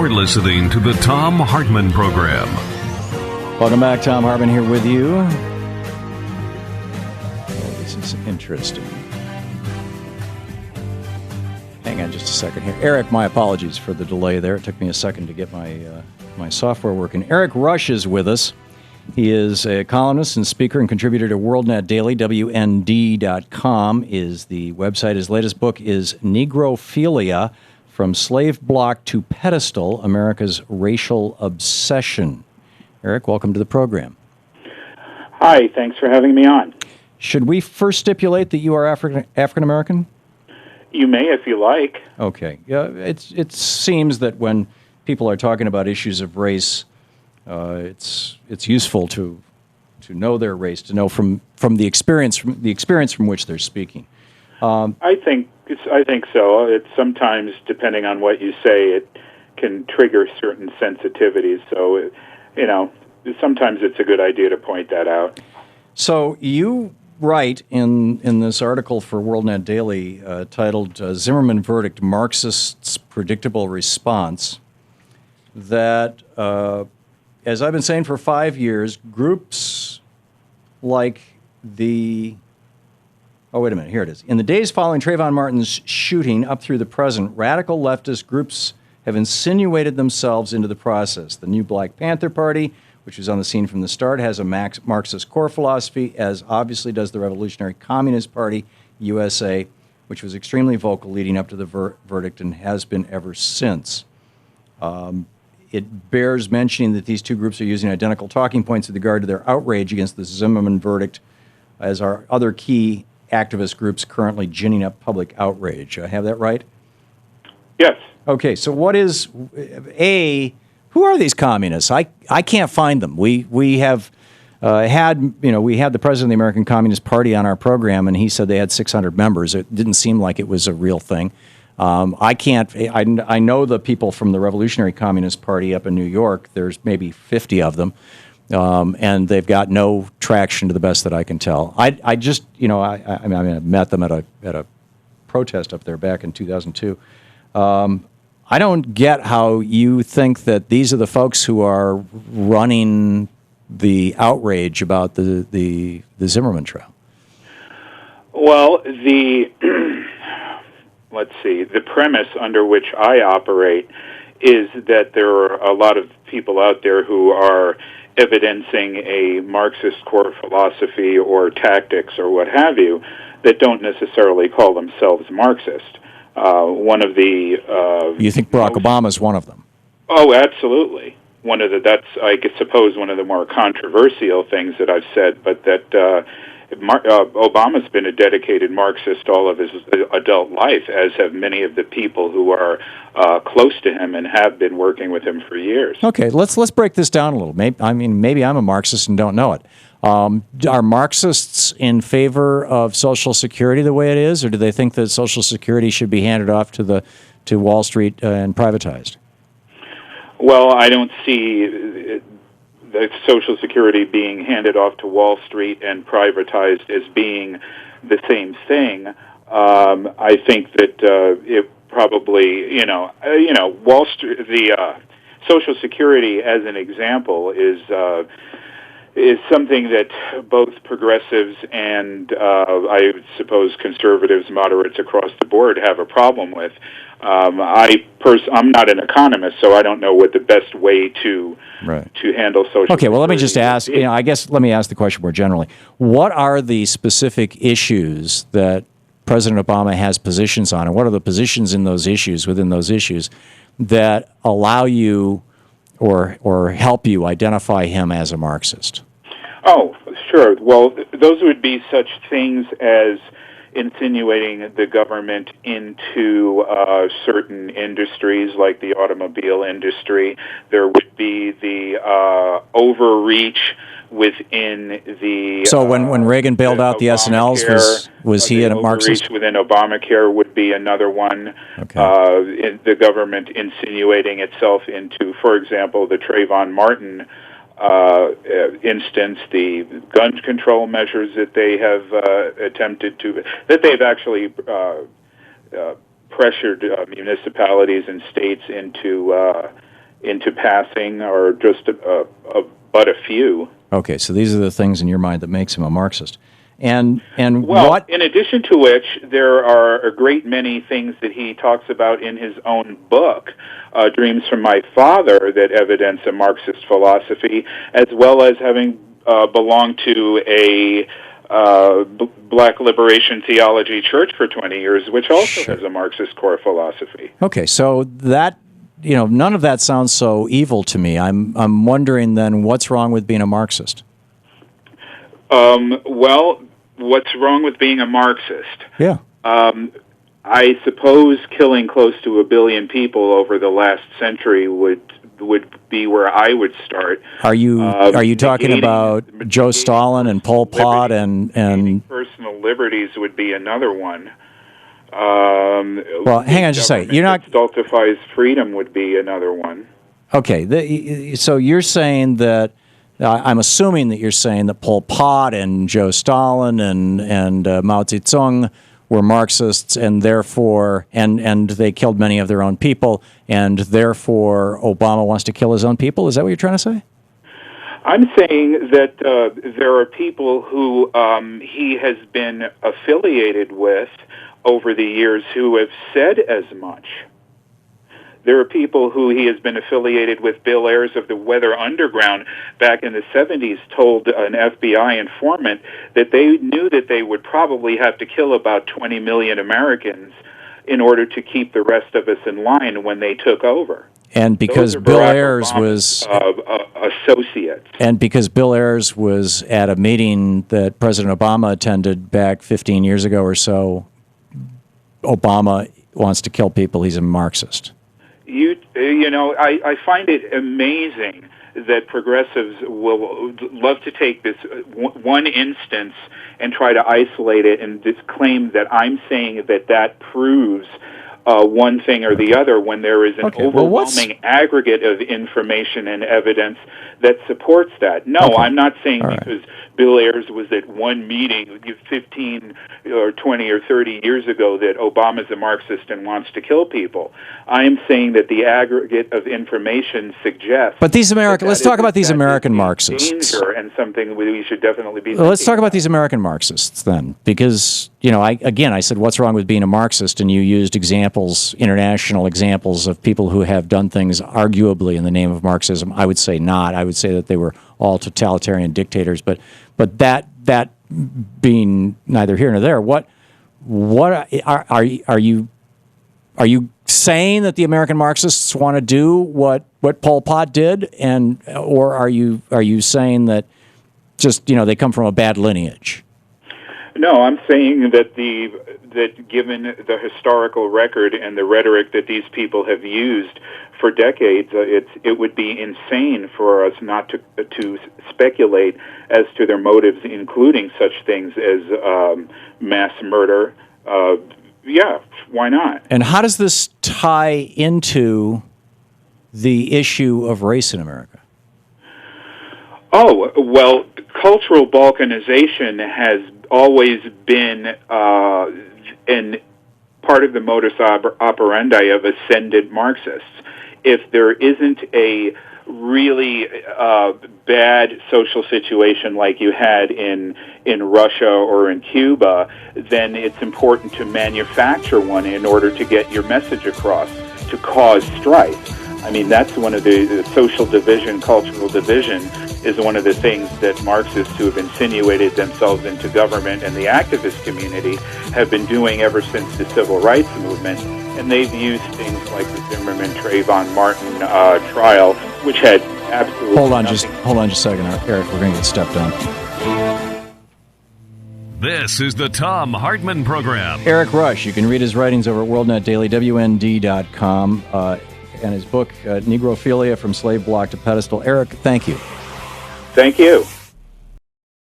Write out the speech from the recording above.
You're listening to the Thom Hartmann Program. Welcome back. Thom Hartmann here with you. Oh, this is interesting. Hang on just a second here. Eric, my apologies for the delay there. It took me a second to get my software working. Erik Rush is with us. He is a columnist and speaker and contributor to WorldNet Daily. WND.com is the website. His latest book is Negrophilia, From Slave Block to Pedestal, America's Racial Obsession. Erik, welcome to the program. Hi, thanks for having me on. Should we first stipulate that you are African-American? You may if you like. Okay. Yeah, it seems that when people are talking about issues of race, it's useful to know their race, to know from the experience from which they're speaking. I think so. It's sometimes, depending on what you say, it can trigger certain sensitivities. So, sometimes it's a good idea to point that out. So you write in this article for WorldNet Daily titled "Zimmerman Verdict: Marxists' Predictable Response," that, as I've been saying for 5 years, groups like the... Oh, wait a minute. Here it is. In the days following Trayvon Martin's shooting up through the present, radical leftist groups have insinuated themselves into the process. The new Black Panther Party, which was on the scene from the start, has a Marxist core philosophy, as obviously does the Revolutionary Communist Party, USA, which was extremely vocal leading up to the verdict and has been ever since. It bears mentioning that these two groups are using identical talking points with regard to their outrage against the Zimmerman verdict, as are other key activist groups currently ginning up public outrage. I have that right? Yes. Okay, so what is, who are these communists? I can't find them. We have we had the president of the American Communist Party on our program, and he said they had 600 members. It didn't seem like it was a real thing. I know the people from the Revolutionary Communist Party up in New York. There's maybe 50 of them. And they've got no traction to the best that I can tell. I met them at a protest up there back in 2002. I don't get how you think that these are the folks who are running the outrage about the Zimmerman trial. Well, let's see, the premise under which I operate is that there are a lot of people out there who are evidencing a Marxist core philosophy or tactics or what have you that don't necessarily call themselves Marxist. One of the... you think Barack Obama is one of them? Oh, absolutely. That's, I suppose, one of the more controversial things that I've said, but that Obama's been a dedicated Marxist all of his adult life, as have many of the people who are close to him and have been working with him for years. Okay, let's break this down a little. Maybe I'm a Marxist and don't know it. Are Marxists in favor of Social Security the way it is, or do they think that Social Security should be handed off to Wall Street and privatized? Well, I don't see the Social Security being handed off to Wall Street and privatized as being the same thing. I think that it probably, Wall Street, the Social Security, as an example, is something that both progressives and I suppose conservatives, moderates across the board have a problem with. I'm not an economist, so I don't know what the best way to handle social. Okay, well, let me just ask. Let me ask the question more generally. What are the specific issues that President Obama has positions on, and what are the positions in those issues, within those issues, that allow you or help you identify him as a Marxist? Oh, sure. Well, those would be such things as insinuating the government into certain industries like the automobile industry. There would be the overreach within the... So when Reagan bailed out the S&Ls, was he a Marxist? Overreach within Obamacare would be another one. Okay. The government insinuating itself into, for example, the Trayvon Martin instance, the gun control measures that they have that they've actually pressured municipalities and states into into passing or just but a few. Okay, so these are the things in your mind that makes him a Marxist. And well, what? In addition to which, there are a great many things that he talks about in his own book, Dreams from My Father, that evidence a Marxist philosophy, as well as having belonged to a Black Liberation Theology church for 20 years, which also has a Marxist core philosophy. Okay, so that, none of that sounds so evil to me. I'm wondering then, what's wrong with being a Marxist? Well, what's wrong with being a Marxist? Yeah. I suppose killing close to 1 billion people over the last century would be where I would start. Are you talking about Joe Stalin and Pol Pot and personal liberties would be another one. Well, hang on just a second. You're not stultifies freedom would be another one. Okay, so you're saying that. I'm assuming that you're saying that Pol Pot and Joe Stalin and Mao Zedong were Marxists, and therefore, and they killed many of their own people, and therefore Obama wants to kill his own people. Is that what you're trying to say? I'm saying that there are people who he has been affiliated with over the years who have said as much. There are people who he has been affiliated with. Bill Ayers of the Weather Underground back in the 70s told an FBI informant that they knew that they would probably have to kill about 20 million Americans in order to keep the rest of us in line when they took over. And because Bill Ayers was associates. And because Bill Ayers was at a meeting that President Obama attended back 15 years ago or so, Obama wants to kill people. He's a Marxist. I find it amazing that progressives will love to take this one instance and try to isolate it and just claim that I'm saying that proves one thing or the other when there is an overwhelming aggregate of information and evidence that supports that. No, I'm not saying because Bill Ayers was at one meeting 15 or 20 or 30 years ago that Obama's a Marxist and wants to kill people. I am saying that the aggregate of information suggests. But these let's talk about these American Marxists. Danger and something we should definitely be. Let's talk about these American Marxists then, because I said what's wrong with being a Marxist, and you used international examples of people who have done things arguably in the name of Marxism. I would say not. I would say that they were all totalitarian dictators. But that being neither here nor there, what are you saying that the American Marxists want to do what Pol Pot did, or are you saying that just they come from a bad lineage? No, I'm saying that given the historical record and the rhetoric that these people have used for decades, it would be insane for us not to speculate as to their motives, including such things as mass murder. Yeah, why not? And how does this tie into the issue of race in America? Oh, well, cultural balkanization has always been an part of the modus operandi of ascendant Marxists. If there isn't a really bad social situation like you had in Russia or in Cuba, then it's important to manufacture one in order to get your message across, to cause strife. I mean, that's one of the social division, cultural division, is one of the things that Marxists who have insinuated themselves into government and the activist community have been doing ever since the civil rights movement. And they've used things like the Zimmerman Trayvon Martin trial, which had absolutely Hold on just a second, Eric. We're going to get stepped on. This is the Thom Hartmann Program. Erik Rush. You can read his writings over at WorldNet Daily, WND.com, and his book, Negrophilia, From Slave Block to Pedestal. Eric, thank you. Thank you.